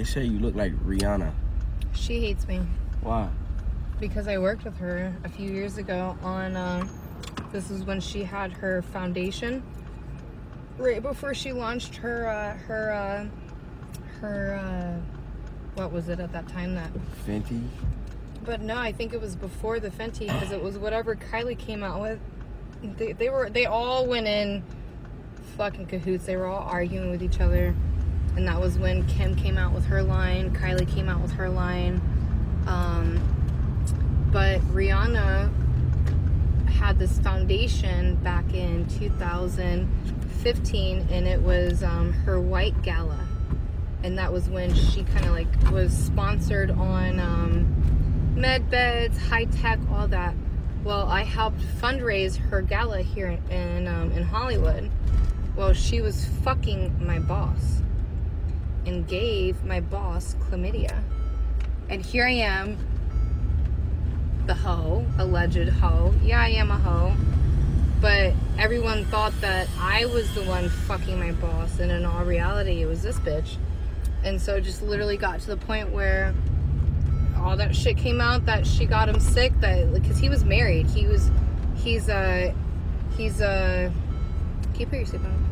They say you look like Rihanna. She hates me. Why? Because I worked with her a few years ago on, this is when she had her foundation. Right before she launched her what was it at that time? That Fenty? But no, I think it was before the Fenty, because it was whatever Kylie came out with. They all went in fucking cahoots. They were all arguing with each other. And that was when Kim came out with her line, Kylie came out with her line. But Rihanna had this foundation back in 2015, and it was her white gala. And that was when she kind of like was sponsored on med beds, high tech, all that. Well, I helped fundraise her gala here in Hollywood. Well, she was fucking my boss and gave my boss chlamydia. And here I am, the hoe, alleged hoe. Yeah, I am a hoe. But everyone thought that I was the one fucking my boss, and in all reality, it was this bitch. And so it just literally got to the point where all that shit came out, that she got him sick, that because he was married. He's can you put your seatbelt on?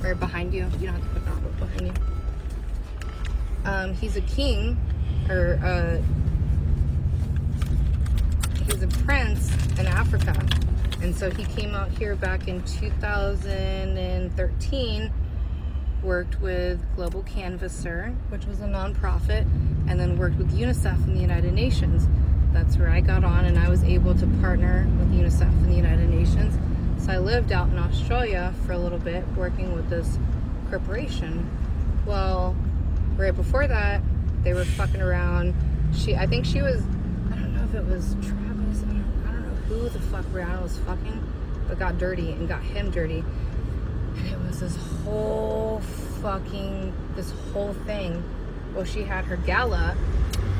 Or behind you? You don't have to put it on, but behind you. He's a king, or he's a prince in Africa. And so he came out here back in 2013, worked with Global Canvasser, which was a nonprofit, and then worked with UNICEF in the United Nations. That's where I got on, and I was able to partner with UNICEF in the United Nations. So I lived out in Australia for a little bit, working with this corporation. Well, right before that, they were fucking around. I think she was, I don't know if it was Travis, I don't know who the fuck Rihanna was fucking, but got dirty and got him dirty. And it was this whole thing. Well, she had her gala,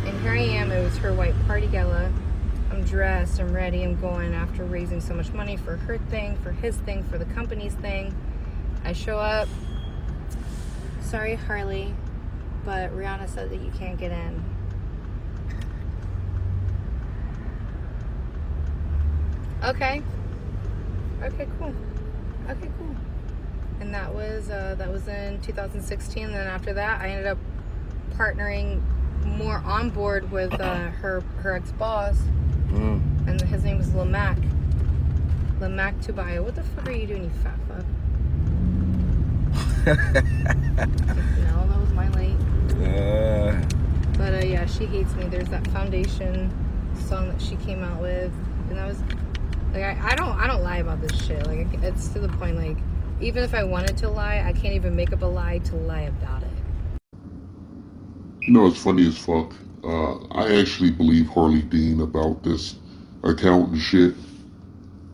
and here I am, it was her white party gala. I'm dressed, I'm ready, I'm going after raising so much money for her thing, for his thing, for the company's thing. I show up. Sorry, Harley, but Rihanna said that you can't get in. Okay, cool. And that was in 2016. Then after that, I ended up partnering more on board with her ex-boss. And his name was Lamac Tubaya. What the fuck are you doing, you fat fuck? No, that was my light. But yeah, she hates me. There's that foundation song that she came out with, and that was like, I don't lie about this shit. Like, it's to the point, like, even if I wanted to lie, I can't even make up a lie to lie about it. You know, it's funny as fuck. I actually believe Harley Dean about this accountant shit.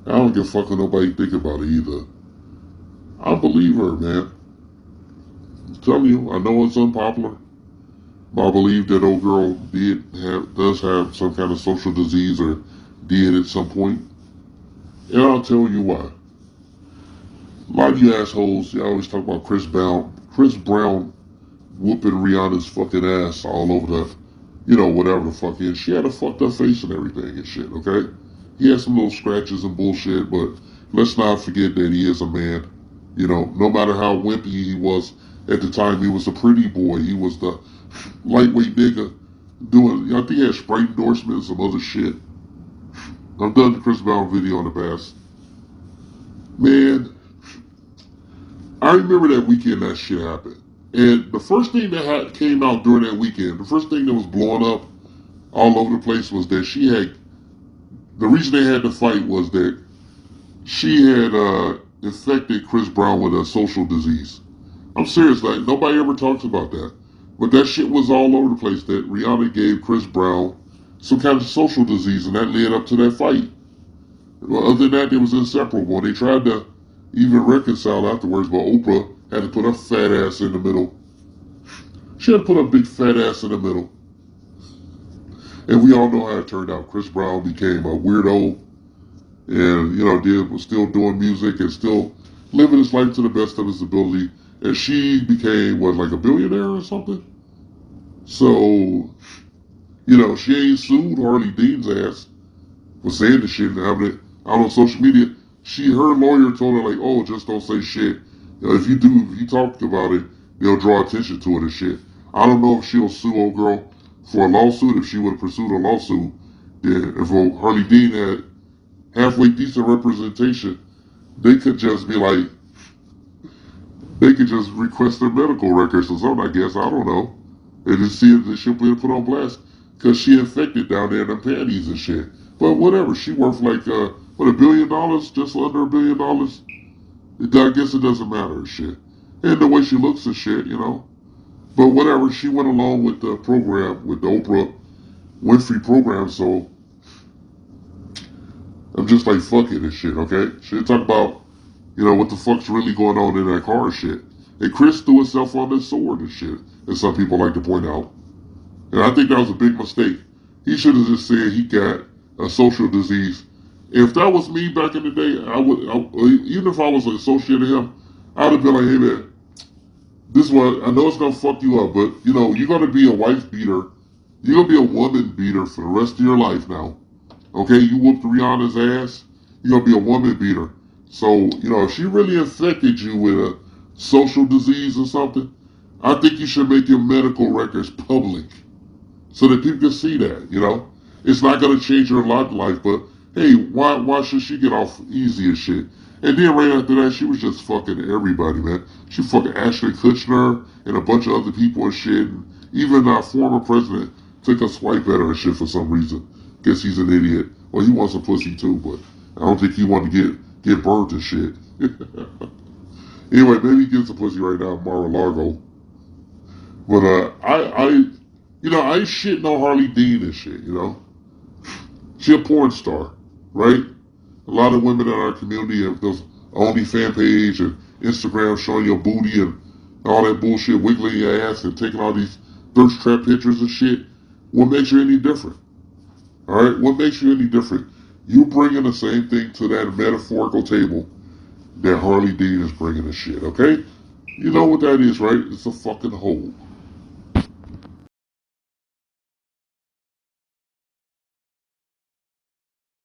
I don't give a fuck what nobody think about it either. I believe her, man. I'm telling you, I know it's unpopular, but I believe that old girl does have some kind of social disease, or did at some point. And I'll tell you why. A lot of you assholes, you always talk about Chris Brown whooping Rihanna's fucking ass all over the, whatever the fuck is. She had a fucked up face and everything and shit, okay? He had some little scratches and bullshit, but let's not forget that he is a man. No matter how wimpy he was at the time, he was a pretty boy. He was the lightweight nigga doing, I think he had Sprite endorsement and some other shit. I've done the Chris Brown video in the past. Man, I remember that weekend that shit happened. And the first thing that came out during that weekend, the first thing that was blowing up all over the place was that the reason they had to fight was that she had infected Chris Brown with a social disease. I'm serious, like, nobody ever talks about that. But that shit was all over the place, that Rihanna gave Chris Brown some kind of social disease, and that led up to that fight. Well, other than that, they was inseparable. They tried to even reconcile afterwards, but Oprah had to put her fat ass in the middle. She had to put her big fat ass in the middle. And we all know how it turned out. Chris Brown became a weirdo, and, was still doing music and still living his life to the best of his ability. And she became, like a billionaire or something? So, she ain't sued Harley Dean's ass for saying the shit and having it out on social media. Her lawyer told her, like, oh, just don't say shit. If you talk about it, they'll draw attention to it and shit. I don't know if she'll sue old girl for a lawsuit. If she would have pursued a lawsuit, then if Harley Dean had halfway decent representation, they could just be like, they could just request their medical records or something, I guess. I don't know. And just see if the shit be put on blast. Because she infected down there in the panties and shit. But whatever. She worth like, $1 billion? Just under $1 billion? I guess it doesn't matter and shit. And the way she looks and shit. But whatever. She went along with the program, with the Oprah Winfrey program. So I'm just like, fuck it and shit, okay? She talk about, what the fuck's really going on in that car and shit. And Chris threw himself on this sword and shit, as some people like to point out. And I think that was a big mistake. He should have just said he got a social disease. If that was me back in the day, even if I was associated with him, I'd have been like, hey man, this one, I know it's gonna fuck you up, but you're gonna be a wife beater. You're gonna be a woman beater for the rest of your life now. Okay, you whooped Rihanna's ass, you're gonna be a woman beater. So, if she really infected you with a social disease or something, I think you should make your medical records public so that people can see that. It's not gonna change her life, but hey, why should she get off easy and shit? And then right after that, she was just fucking everybody, man. She fucking Ashton Kutcher and a bunch of other people and shit. And even our former president took a swipe at her and shit for some reason. Guess he's an idiot. Well, he wants a pussy too, but I don't think he wanted to get burnt and shit. Anyway, maybe he gets a pussy right now, Mar-a-Lago. But I ain't shitting on Harley Dean and shit. She a porn star, right? A lot of women in our community have those OnlyFans page and Instagram showing your booty and all that bullshit, wiggling your ass and taking all these thirst trap pictures and shit. What makes you any different? All right, what makes you any different? You bringing the same thing to that metaphorical table that Harley Dean is bringing the shit. Okay, you know what that is, right? It's a fucking hole.